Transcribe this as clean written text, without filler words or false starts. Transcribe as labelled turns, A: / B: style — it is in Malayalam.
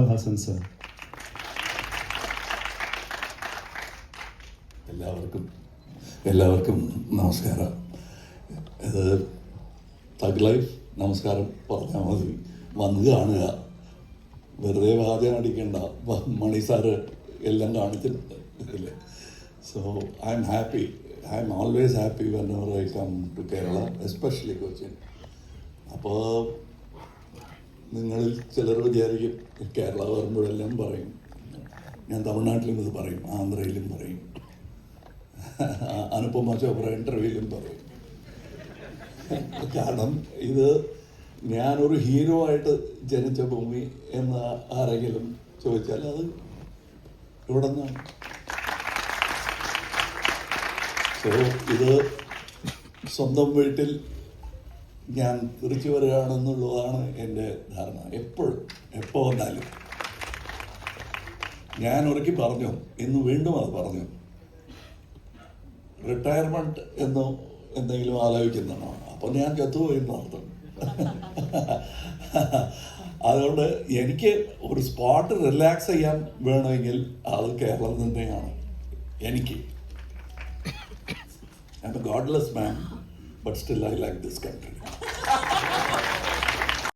A: കമൽ ഹാസൻ സർ.
B: എല്ലാവർക്കും നമസ്കാരം. ഇത് തഗ് ലൈഫ് നമസ്കാരം പറഞ്ഞാൽ മതി. വന്ന് കാണുക, വെറുതെ വാചകം അടിക്കേണ്ട. മണി സാറ് എല്ലാം കാണിച്ചിട്ടുണ്ട് അല്ലേ. So I'm happy. I'm always happy whenever I come to Kerala, especially Cochin. അപ്പോൾ നിങ്ങളിൽ ചിലർ വിചാരിക്കും കേരള വരുമ്പോഴെല്ലാം പറയും, ഞാൻ തമിഴ്നാട്ടിലും ഇത് പറയും, ആന്ധ്രയിലും പറയും, അനുപമ ചോപ്ര ഇൻ്റർവ്യൂവിലും പറയും. കാരണം ഇത് ഞാനൊരു ഹീറോ ആയിട്ട് ജനിച്ച ഭൂമി എന്ന് ആരെങ്കിലും ചോദിച്ചാൽ അത് ഇവിടെ നിന്നാണ്. സോ ഇത് സ്വന്തം വീട്ടിൽ ഞാൻ തിരിച്ചു വരികയാണെന്നുള്ളതാണ് എൻ്റെ ധാരണ. എപ്പോൾ വന്നാലും ഞാൻ ഒരിക്കൽ പറഞ്ഞു, ഇന്ന് വീണ്ടും അത് പറഞ്ഞു, റിട്ടയർമെൻറ്റ് എന്നോ എന്തെങ്കിലും ആലോചിക്കുന്നതാണോ? അപ്പോൾ ഞാൻ ചത്തുപോയി എന്നർത്ഥം. അതുകൊണ്ട് എനിക്ക് ഒരു സ്പോട്ട് റിലാക്സ് ചെയ്യാൻ വേണമെങ്കിൽ അത് കേരളം തന്നെയാണ് എനിക്ക്. I M A godless man, but still I like this country.